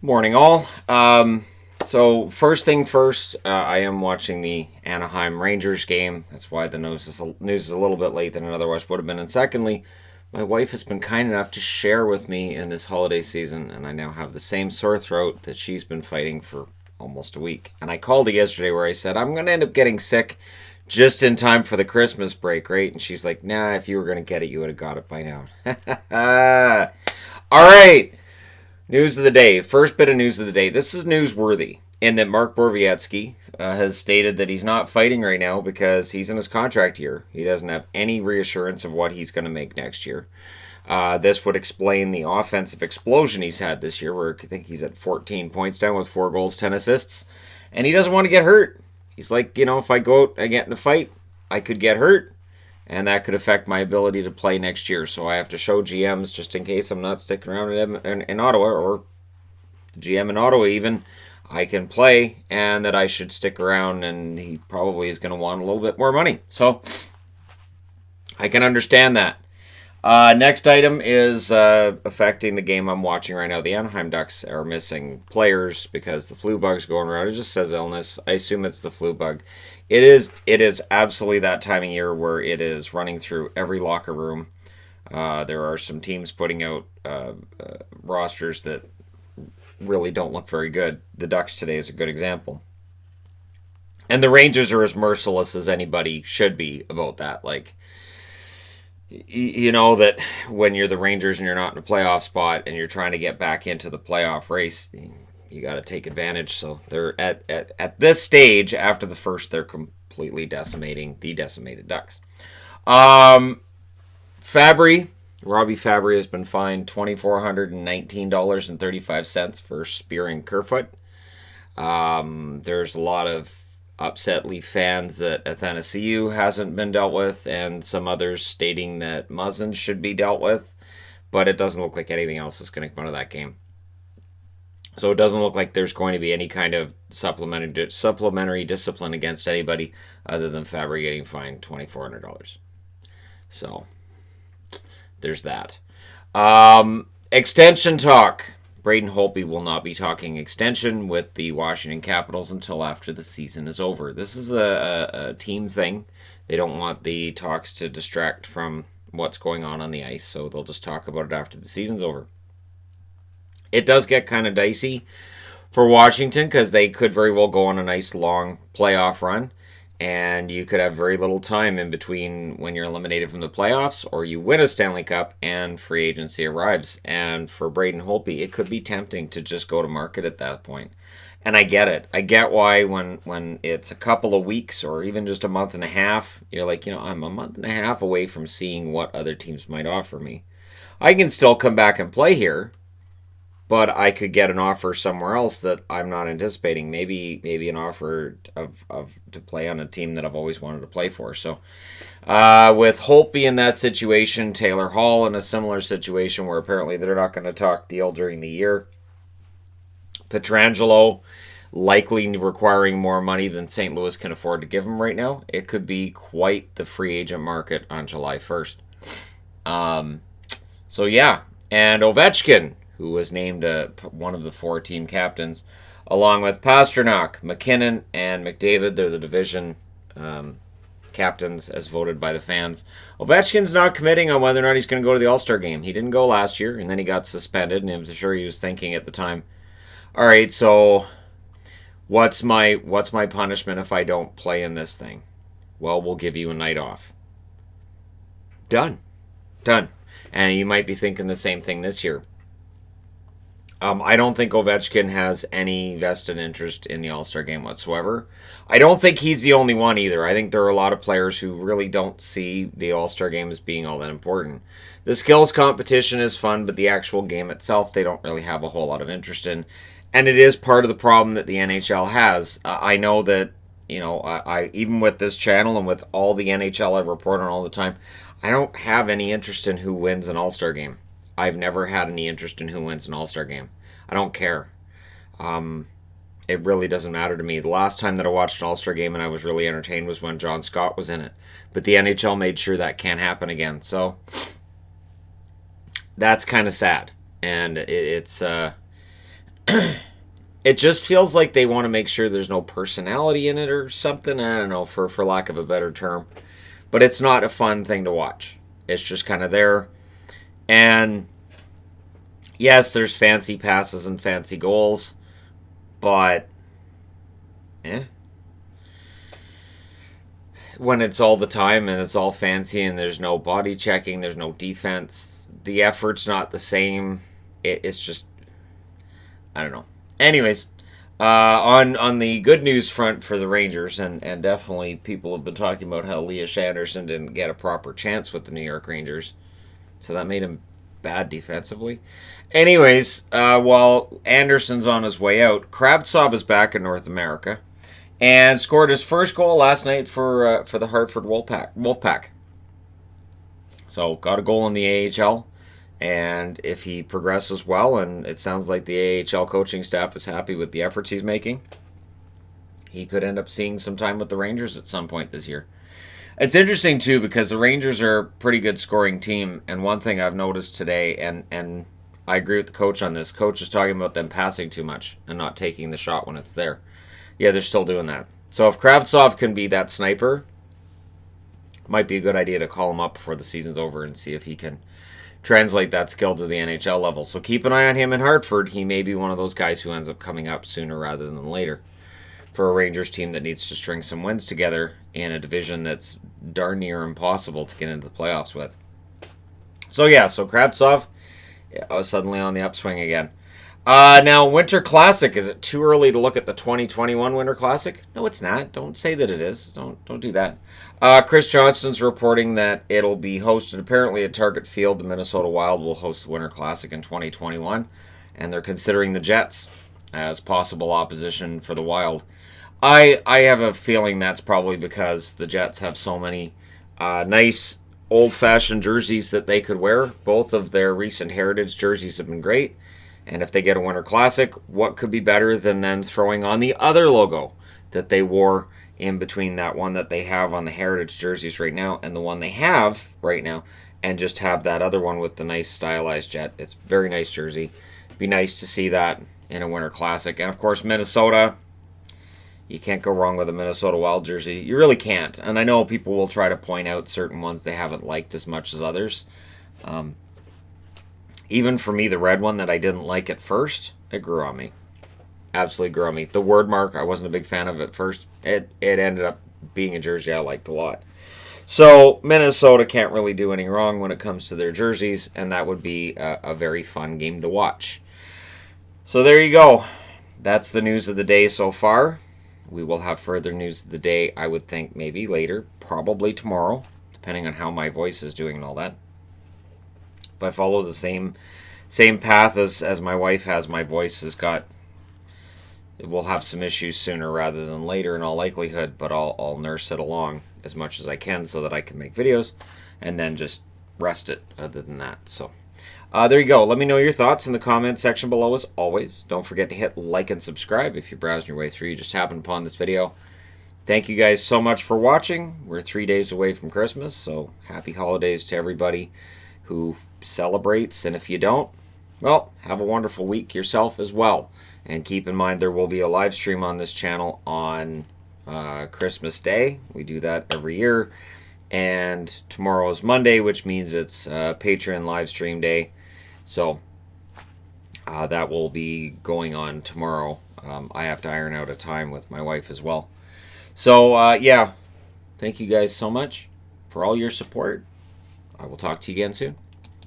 Morning, all. So first thing first, I am watching the Anaheim Rangers game. That's why the news is a little bit late than it otherwise would have been. And secondly, my wife has been kind enough to share with me in this holiday season, and I now have the same sore throat that she's been fighting for almost a week. And I called it yesterday where I said, I'm going to end up getting sick just in time for the Christmas break, right? And she's like, nah, if you were going to get it, you would have got it by now. All right. News of the day. First bit of news of the day. This is newsworthy in that Mark Borowiecki has stated that he's not fighting right now because he's in his contract year. He doesn't have any reassurance of what he's going to make next year. This would explain the offensive explosion he's had this year, where I think he's at 14 points down with 4 goals, 10 assists. And he doesn't want to get hurt. He's like, if I go out and get in a fight, I could get hurt. And that could affect my ability to play next year. So I have to show GMs, just in case I'm not sticking around in Ottawa, or GM in Ottawa even, I can play, and that I should stick around, and he probably is going to want a little bit more money. So I can understand that. Next item is affecting the game I'm watching right now. The Anaheim Ducks are missing players because the flu bug's going around. It just says illness. I assume it's the flu bug. It is absolutely that time of year where it is running through every locker room. There are some teams putting out rosters that really don't look very good. The Ducks today is a good example. And the Rangers are as merciless as anybody should be about that. Like, you know that when you're the Rangers and you're not in a playoff spot and you're trying to get back into the playoff race, you got to take advantage. So they're at this stage, after the first, they're completely decimating the decimated Ducks. Robbie Fabry has been fined $2,419.35 for spearing Kerfoot. There's a lot of upset Leaf fans that Athanasiou hasn't been dealt with, and some others stating that Muzzin should be dealt with, but it doesn't look like anything else is going to come out of that game. So it doesn't look like there's going to be any kind of supplementary discipline against anybody other than Fabry getting fined $2,400. So there's that. Extension talk. Braden Holtby will not be talking extension with the Washington Capitals until after the season is over. This is a team thing. They don't want the talks to distract from what's going on the ice, so they'll just talk about it after the season's over. It does get kind of dicey for Washington because they could very well go on a nice long playoff run, and you could have very little time in between when you're eliminated from the playoffs or you win a Stanley Cup and free agency arrives. And for Braden Holtby, it could be tempting to just go to market at that point. And I get it. I get why when it's a couple of weeks or even just a month and a half, you're like, I'm a month and a half away from seeing what other teams might offer me. I can still come back and play here, but I could get an offer somewhere else that I'm not anticipating. Maybe an offer to play on a team that I've always wanted to play for. So with Holtby in that situation, Taylor Hall in a similar situation where apparently they're not going to talk deal during the year. Pietrangelo likely requiring more money than St. Louis can afford to give him right now. It could be quite the free agent market on July 1st. So yeah, and Ovechkin, who was named one of the 4 team captains, along with Pasternak, McKinnon, and McDavid. They're the division captains as voted by the fans. Ovechkin's not committing on whether or not he's going to go to the All-Star game. He didn't go last year, and then he got suspended, and I'm sure he was thinking at the time, all right, so what's my punishment if I don't play in this thing? Well, we'll give you a night off. Done. And you might be thinking the same thing this year. I don't think Ovechkin has any vested interest in the All-Star game whatsoever. I don't think he's the only one either. I think there are a lot of players who really don't see the All-Star game as being all that important. The skills competition is fun, but the actual game itself, they don't really have a whole lot of interest in. And it is part of the problem that the NHL has. I know that, I even with this channel and with all the NHL I report on all the time, I don't have any interest in who wins an All-Star game. I've never had any interest in who wins an All-Star game. I don't care. It really doesn't matter to me. The last time that I watched an All-Star game and I was really entertained was when John Scott was in it. But the NHL made sure that can't happen again. So that's kind of sad. And it's it just feels like they want to make sure there's no personality in it or something. I don't know, for lack of a better term. But it's not a fun thing to watch. It's just kind of there. And yes, there's fancy passes and fancy goals, but when it's all the time and it's all fancy and there's no body checking, there's no defense, the effort's not the same. It's just, I don't know. Anyways, on the good news front for the Rangers, and definitely people have been talking about how Elias Anderson didn't get a proper chance with the New York Rangers, so that made him bad defensively. Anyways, while Anderson's on his way out, Kravtsov is back in North America and scored his first goal last night for the Hartford Wolfpack. So got a goal in the AHL, and if he progresses well, and it sounds like the AHL coaching staff is happy with the efforts he's making, he could end up seeing some time with the Rangers at some point this year. It's interesting, too, because the Rangers are a pretty good scoring team, and one thing I've noticed today, and I agree with the coach on this, coach is talking about them passing too much and not taking the shot when it's there. Yeah, they're still doing that. So if Kravtsov can be that sniper, might be a good idea to call him up before the season's over and see if he can translate that skill to the NHL level. So keep an eye on him in Hartford. He may be one of those guys who ends up coming up sooner rather than later for a Rangers team that needs to string some wins together in a division that's darn near impossible to get into the playoffs with. So Kravtsov suddenly on the upswing again. Now, Winter Classic. Is it too early to look at the 2021 Winter Classic? No, it's not. Don't say that it is. Don't do that. Chris Johnston's reporting that it'll be hosted apparently at Target Field. The Minnesota Wild will host the Winter Classic in 2021, and they're considering the Jets as possible opposition for the Wild. I have a feeling that's probably because the Jets have so many nice old-fashioned jerseys that they could wear. Both of their recent Heritage jerseys have been great. And if they get a Winter Classic, what could be better than them throwing on the other logo that they wore in between that one that they have on the Heritage jerseys right now and the one they have right now, and just have that other one with the nice stylized jet. It's a very nice jersey. It'd be nice to see that in a Winter Classic. And of course, Minnesota, you can't go wrong with a Minnesota Wild jersey. You really can't. And I know people will try to point out certain ones they haven't liked as much as others. Even for me, the red one that I didn't like at first, it grew on me. Absolutely grew on me. The word mark, I wasn't a big fan of at first. It ended up being a jersey I liked a lot. So Minnesota can't really do any wrong when it comes to their jerseys, and that would be a very fun game to watch. So there you go. That's the news of the day so far. We will have further news of the day, I would think, maybe later, probably tomorrow, depending on how my voice is doing and all that. If I follow the same path as my wife has, my voice will have some issues sooner rather than later in all likelihood, but I'll nurse it along as much as I can so that I can make videos and then just rest it other than that. So there you go. Let me know your thoughts in the comment section below as always. Don't forget to hit like and subscribe if you're browsing your way through. You just happened upon this video. Thank you guys so much for watching. We're 3 days away from Christmas, so happy holidays to everybody who celebrates, and if you don't, well, have a wonderful week yourself as well. And keep in mind there will be a live stream on this channel on Christmas Day. We do that every year. And tomorrow is Monday, which means it's Patreon live stream day. So that will be going on tomorrow. I have to iron out a time with my wife as well. So yeah, thank you guys so much for all your support. I will talk to you again soon.